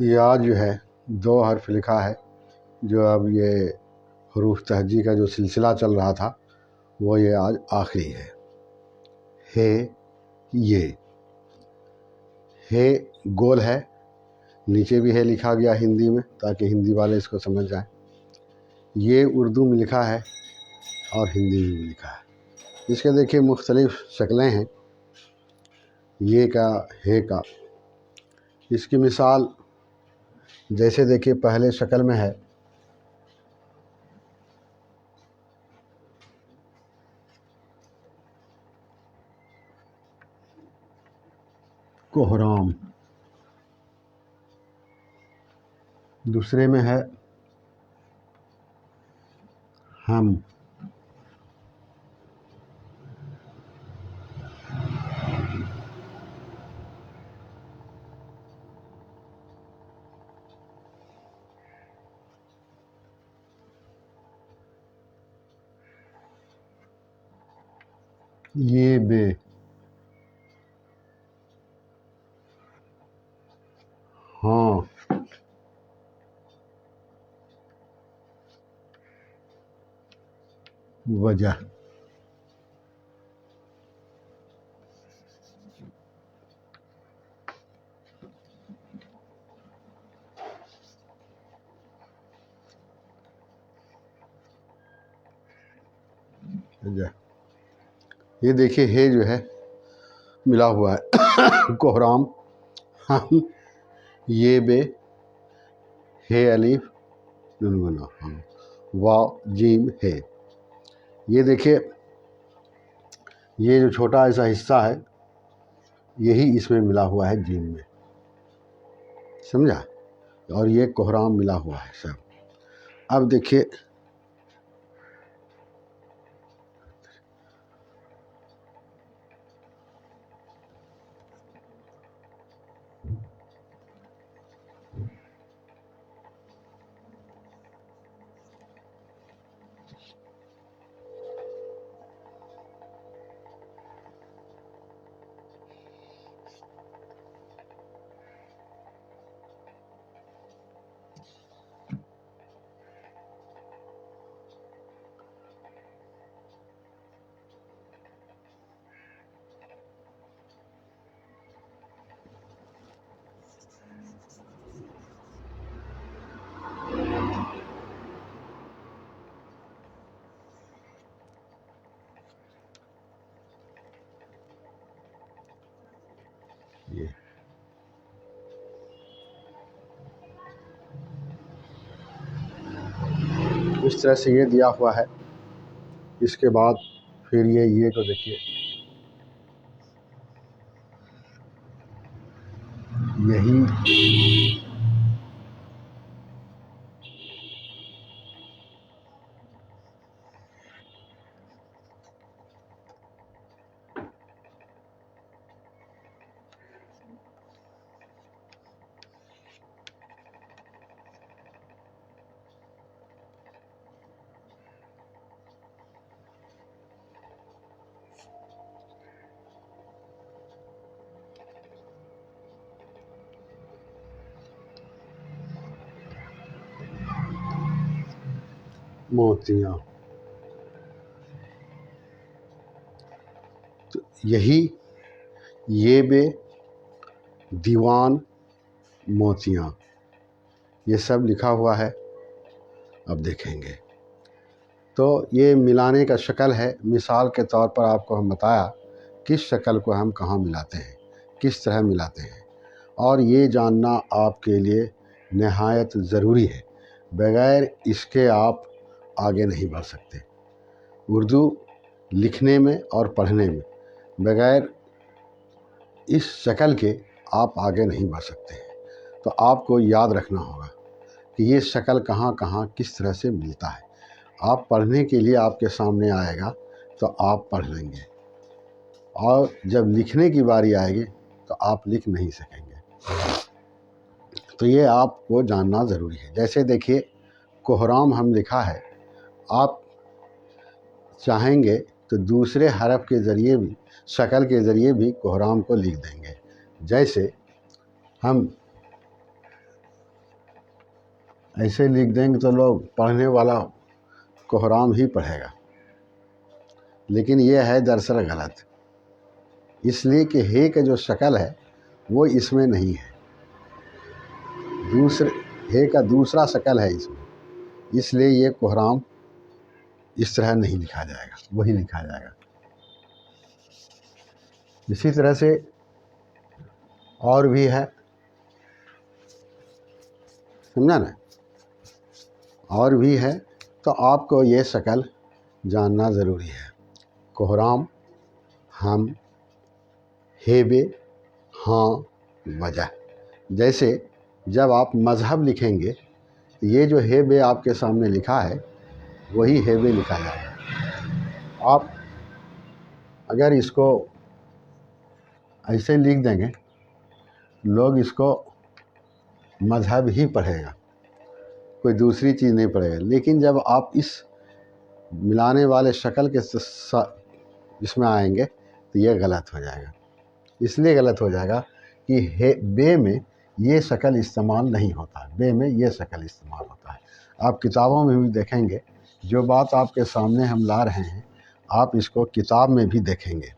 یہ آج جو ہے 2 حرف لکھا ہے، جو اب یہ حروف تہجی کا جو سلسلہ چل رہا تھا وہ یہ آج آخری ہے۔ یہ ہے گول ہے، نیچے بھی ہے لکھا گیا ہندی میں تاکہ ہندی والے اس کو سمجھ جائیں۔ یہ اردو میں لکھا ہے اور ہندی میں بھی لکھا ہے۔ اس کے دیکھیے مختلف شکلیں ہیں یہ کا ہے کا۔ اس کی مثال جیسے دیکھیے پہلے شکل میں ہے کوہرام، دوسرے میں ہے ہم، یہ بے، ہاں، وجہ، یہ دیکھیے ہے جو ہے ملا ہوا ہے کوہرام، ہم، یہ بے، ہے الف گنگنا، ہاں، واو جیم ہے۔ یہ دیکھیے یہ جو چھوٹا ایسا حصہ ہے یہی اس میں ملا ہوا ہے جیم میں، سمجھا؟ اور یہ کوہرام ملا ہوا ہے سب۔ اب دیکھیے یہ اس طرح سے یہ دیا ہوا ہے۔ اس کے بعد پھر یہ کو دیکھیے، یہی موتیاں، تو یہی یہ بے، دیوان، موتیاں، یہ سب لکھا ہوا ہے۔ اب دیکھیں گے تو یہ ملانے کا شکل ہے۔ مثال کے طور پر آپ کو ہم بتایا کس شکل کو ہم کہاں ملاتے ہیں، کس طرح ملاتے ہیں، اور یہ جاننا آپ کے لیے نہایت ضروری ہے۔ بغیر اس کے آپ آگے نہیں بڑھ سکتے۔ اردو لکھنے میں اور پڑھنے میں بغیر اس شکل کے آپ آگے نہیں بڑھ سکتے ہیں۔ تو آپ کو یاد رکھنا ہوگا کہ یہ شکل کہاں کہاں کس طرح سے ملتا ہے۔ آپ پڑھنے کے لیے آپ کے سامنے آئے گا تو آپ پڑھ لیں گے، اور جب لکھنے کی باری آئے گی تو آپ لکھ نہیں سکیں گے۔ تو یہ آپ کو جاننا ضروری ہے۔ جیسے دیکھیے کوہرام ہم لکھا ہے، آپ چاہیں گے تو دوسرے حرف کے ذریعے بھی، شکل کے ذریعے بھی کوہرام کو لکھ دیں گے۔ جیسے ہم ایسے لکھ دیں گے تو لوگ پڑھنے والا کوہرام ہی پڑھے گا، لیکن یہ ہے دراصل غلط، اس لیے کہ ہے کا جو شکل ہے وہ اس میں نہیں ہے، ہے کا دوسرا شکل ہے اس میں، اس لیے یہ کوہرام اس طرح نہیں لکھا جائے گا، وہی لکھا جائے گا۔ اسی طرح سے اور بھی ہے، سمجھا نا، اور بھی ہے، تو آپ کو یہ شکل جاننا ضروری ہے۔ کوہرام، ہم، ہے بے، ہاں، وجہ۔ جیسے جب آپ مذہب لکھیں گے تو یہ جو ہے بے آپ کے سامنے لکھا ہے وہی ہے بے لکھا جائے گا۔ آپ اگر اس کو ایسے لکھ دیں گے لوگ اس کو مذہب ہی پڑھے گا، کوئی دوسری چیز نہیں پڑھے گا، لیکن جب آپ اس ملانے والے شکل کے اس میں آئیں گے تو یہ غلط ہو جائے گا۔ اس لیے غلط ہو جائے گا کہ بے میں یہ شکل استعمال نہیں ہوتا، بے میں یہ شکل استعمال ہوتا ہے۔ آپ کتابوں میں بھی دیکھیں گے، جو بات آپ کے سامنے ہم لا رہے ہیں آپ اس کو کتاب میں بھی دیکھیں گے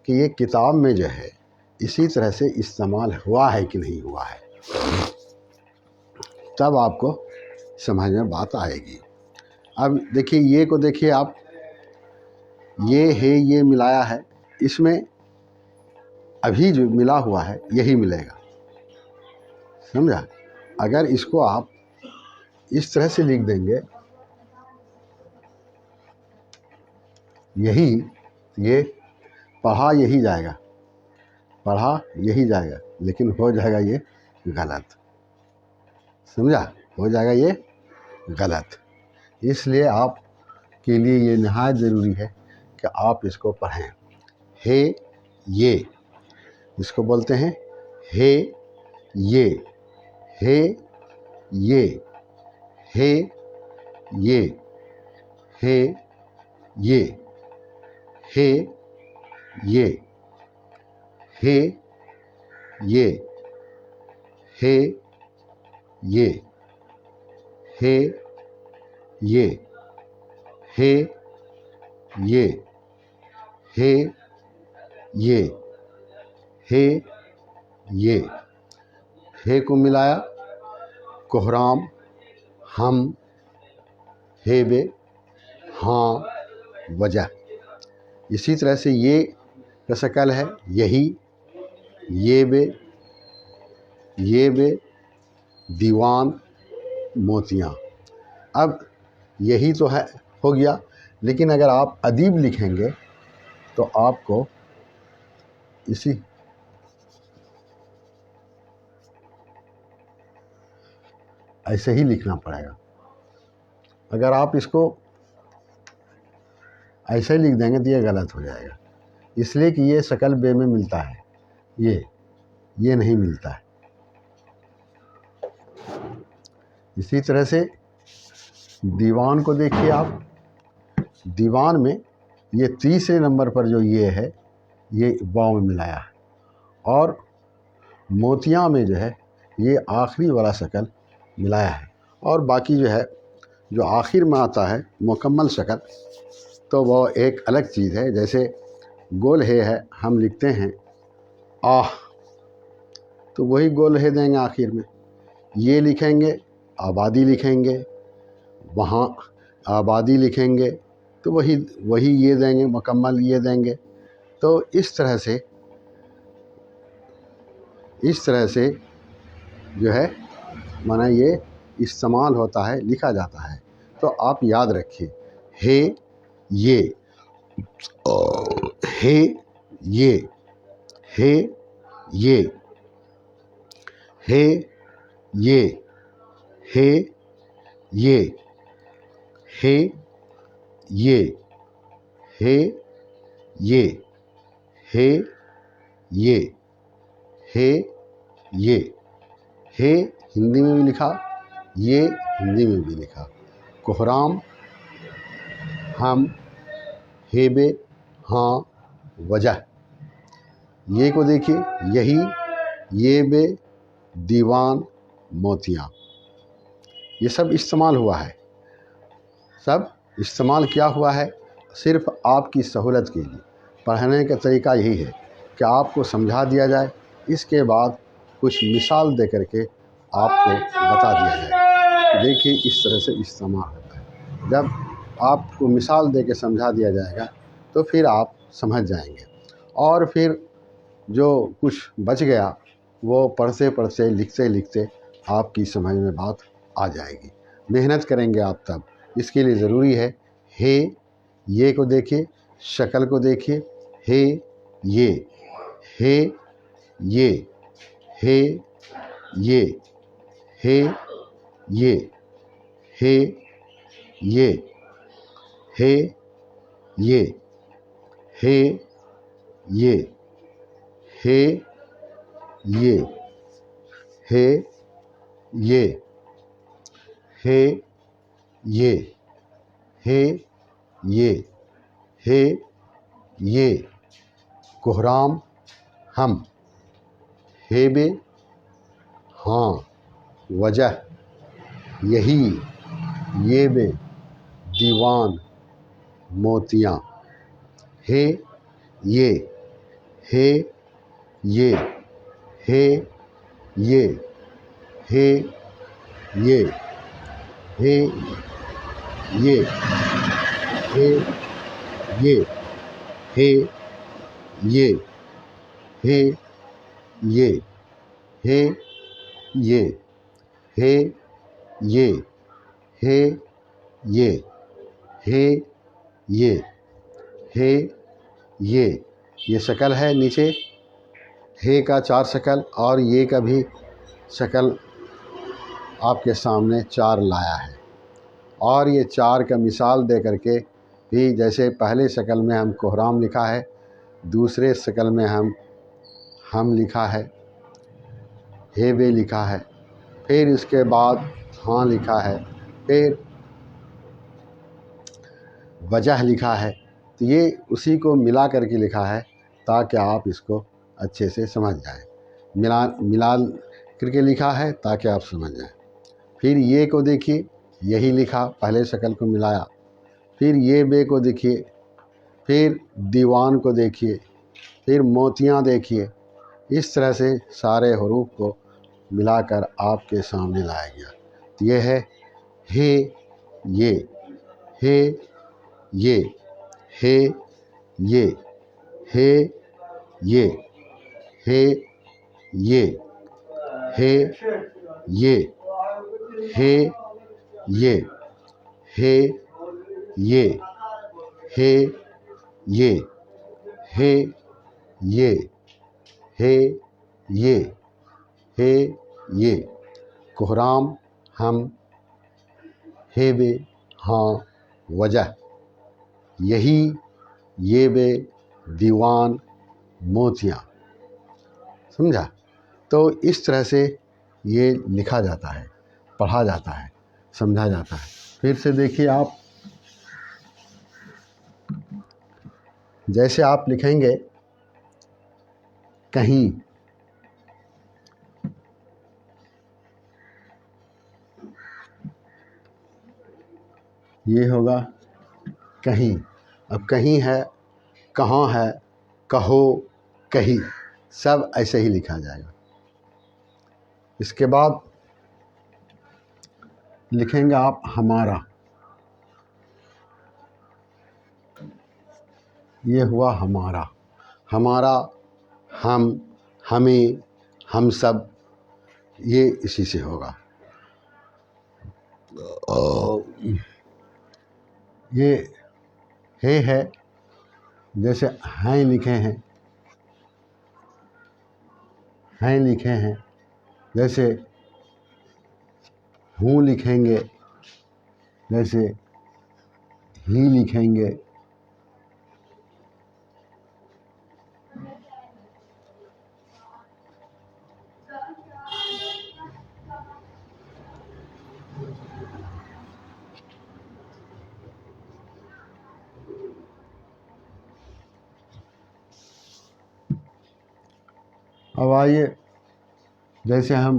کہ یہ کتاب میں جو ہے اسی طرح سے استعمال ہوا ہے کہ نہیں ہوا ہے، تب آپ کو سمجھ میں بات آئے گی۔ اب دیکھیے یہ کو دیکھیے آپ، یہ ہے یہ ملایا ہے، اس میں ابھی جو ملا ہوا ہے یہی ملے گا، سمجھا؟ اگر اس کو آپ اس طرح سے لکھ دیں گے یہی، یہ پڑھا یہی جائے گا، پڑھا یہی جائے گا، لیکن ہو جائے گا یہ غلط، سمجھا؟ ہو جائے گا یہ غلط۔ اس لیے آپ کے لیے یہ نہایت ضروری ہے کہ آپ اس کو پڑھیں۔ ہے یہ، اس کو بولتے ہیں ہے یہ، ہے یہ، ہے یہ، ہے یہ، ہے یہ، ہے یہ، ہے یہ، ہے یہ، ہے یہ، ہے یہ، ہے یہ، ہے کو ملایا کوہرام، ہم، ہے بے، ہاں، وجہ۔ اسی طرح سے یہ کا شکل ہے یہی، یہ بے، دیوان، موتیاں۔ اب یہی تو ہے ہو گیا، لیکن اگر آپ ادیب لکھیں گے تو آپ کو اسی ایسے ہی لکھنا پڑے گا۔ اگر آپ اس کو ایسے لکھ دیں گے تو یہ غلط ہو جائے گا، اس لیے کہ یہ شکل بے میں ملتا ہے، یہ نہیں ملتا ہے۔ اسی طرح سے دیوان کو دیکھیے آپ، دیوان میں یہ تیسرے نمبر پر جو یہ ہے یہ واو میں ملایا ہے، اور موتیاں میں جو ہے یہ آخری والا شکل ملایا ہے، اور باقی جو ہے جو آخر میں آتا ہے مکمل شکل تو وہ ایک الگ چیز ہے۔ جیسے گول ہے ہم لکھتے ہیں آہ، تو وہی گول ہے دیں گے آخر میں، یہ لکھیں گے آبادی لکھیں گے، وہاں آبادی لکھیں گے تو وہی یہ دیں گے، مکمل یہ دیں گے۔ تو اس طرح سے جو ہے مانا یہ استعمال ہوتا ہے، لکھا جاتا ہے۔ تو آپ یاد رکھیے ہے یہ، ہے یہ، ہے یہ، ہے یہ، ہے یہ، ہے یہ، ہے یہ، ہے یہ، ہے یہ، ہے ہندی میں بھی لکھا، یہ ہندی میں بھی لکھا۔ کوہرام، ہم، ہے بے، ہاں، وجہ۔ یہ کو دیکھیے یہی، یہ بے، دیوان، موتیاں۔ یہ سب استعمال ہوا ہے، سب استعمال کیا ہوا ہے صرف آپ کی سہولت کے لیے۔ پڑھانے کا طریقہ یہی ہے کہ آپ کو سمجھا دیا جائے، اس کے بعد کچھ مثال دے کر کے آپ کو بتا دیا جائے، دیکھیے اس طرح سے استعمال ہوتا ہے۔ جب آپ کو مثال دے کے سمجھا دیا جائے گا تو پھر آپ سمجھ جائیں گے، اور پھر جو کچھ بچ گیا وہ پڑھتے پڑھتے لکھتے لکھتے آپ کی سمجھ میں بات آ جائے گی۔ محنت کریں گے آپ تب، اس کے لیے ضروری ہے ہے یہ کو دیکھیے، شکل کو دیکھیے، ہے یہ، ہے یہ، ہے یہ، ہے یہ، ہے یہ، ہے یہ، ہے یہ، ہے یہ، ہے یہ، ہے یہ، ہے یہ، ہے یہ، کوہرام ہم، ہے بے ہاں، وجہ یہی، یہ بے دیوان موتیاں، ہے یہ، ہے یہ، ہے یہ، ہے یہ، ہے یہ، ہے یہ، ہے یہ، ہے یہ، ہے یہ، ہے یہ، ہے یہ، ہے یہ، ہے یہ شکل ہے نیچے، ہے کا 4 شکل اور یہ کا بھی شکل آپ کے سامنے 4 لایا ہے، اور یہ 4 کا مثال دے کر کے بھی، جیسے پہلے شکل میں ہم کوہرام لکھا ہے، دوسرے شکل میں ہم لکھا ہے، ہے بے لکھا ہے، پھر اس کے بعد ہاں لکھا ہے، پھر وجہ لکھا ہے، تو یہ اسی کو ملا کر کے لکھا ہے تاکہ آپ اس کو اچھے سے سمجھ جائیں، ملا کر کے لکھا ہے تاکہ آپ سمجھ جائیں۔ پھر یہ کو دیکھیے، یہی لکھا، پہلے شکل کو ملایا، پھر یہ بے کو دیکھیے، پھر دیوان کو دیکھیے، پھر موتیاں دیکھیے، اس طرح سے سارے حروف کو ملا کر آپ کے سامنے لایا گیا۔ تو یہ ہے یہ، ہے یہ، ہے یہ، ہے یہ، ہے یہ، ہے یہ، ہے یہ، ہے یہ، ہے یہ، ہے یہ، ہے یہ، ہے یہ، کوہرام ہم، ہے بے ہاں، وجہ یہی، یہ بے دیوان موتیاں۔ سمجھا؟ تو اس طرح سے یہ لکھا جاتا ہے، پڑھا جاتا ہے، سمجھا جاتا ہے۔ پھر سے دیکھیے آپ، جیسے آپ لکھیں گے کہیں، یہ ہوگا کہیں، اب کہیں ہے، کہاں ہے، کہو، کہیں، سب ایسے ہی لکھا جائے گا۔ اس کے بعد لکھیں گے آپ ہمارا، یہ ہوا ہمارا، ہمارا، ہم، ہمیں، ہم سب، یہ اسی سے ہوگا۔ یہ ہے، جیسے ہیں لکھے ہیں، ہیں لکھے ہیں، جیسے ہوں لکھیں گے، جیسے ہی لکھیں گے، اب آئیے، جیسے ہم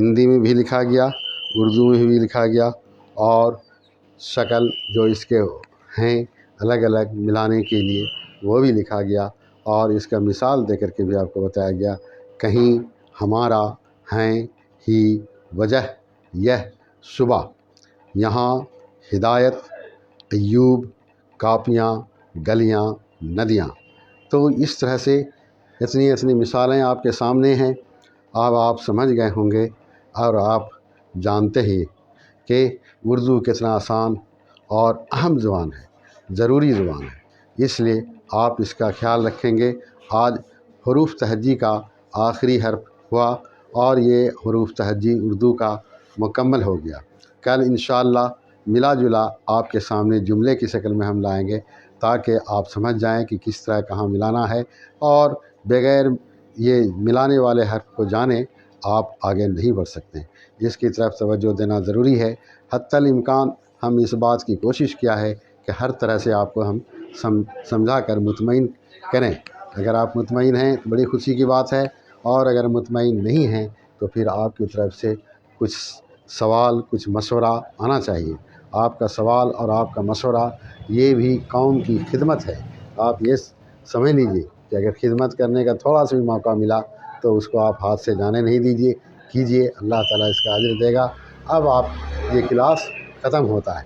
ہندی میں بھی لکھا گیا، اردو میں بھی لکھا گیا، اور شکل جو اس کے ہیں الگ الگ ملانے کے لیے وہ بھی لکھا گیا، اور اس کا مثال دے کر کے بھی آپ کو بتایا گیا۔ کہیں ہمارا ہیں ہی وجہ یہ صبح، یہاں ہدایت ایوب کاپیاں گلیاں ندیاں۔ تو اس طرح سے اتنی مثالیں آپ کے سامنے ہیں، اب آپ سمجھ گئے ہوں گے، اور آپ جانتے ہی کہ اردو کتنا آسان اور اہم زبان ہے، ضروری زبان ہے، اس لیے آپ اس کا خیال رکھیں گے۔ آج حروف تہجی کا آخری حرف ہوا، اور یہ حروف تہجی اردو کا مکمل ہو گیا۔ کل انشاءاللہ ملا جلا آپ کے سامنے جملے کی شکل میں ہم لائیں گے، تاکہ آپ سمجھ جائیں کہ کس طرح کہاں ملانا ہے، اور بغیر یہ ملانے والے حرف کو جانے آپ آگے نہیں بڑھ سکتے۔ اس کی طرف توجہ دینا ضروری ہے۔ حتی الامکان ہم اس بات کی کوشش کیا ہے کہ ہر طرح سے آپ کو ہم سمجھا کر مطمئن کریں۔ اگر آپ مطمئن ہیں تو بڑی خوشی کی بات ہے، اور اگر مطمئن نہیں ہیں تو پھر آپ کی طرف سے کچھ سوال، کچھ مشورہ آنا چاہیے۔ آپ کا سوال اور آپ کا مشورہ یہ بھی قوم کی خدمت ہے۔ آپ یہ سمجھ لیجیے کہ اگر خدمت کرنے کا تھوڑا سا بھی موقع ملا تو اس کو آپ ہاتھ سے جانے نہیں دیجیے، کیجیے، اللہ تعالیٰ اس کا اجر دے گا۔ اب آپ یہ کلاس ختم ہوتا ہے۔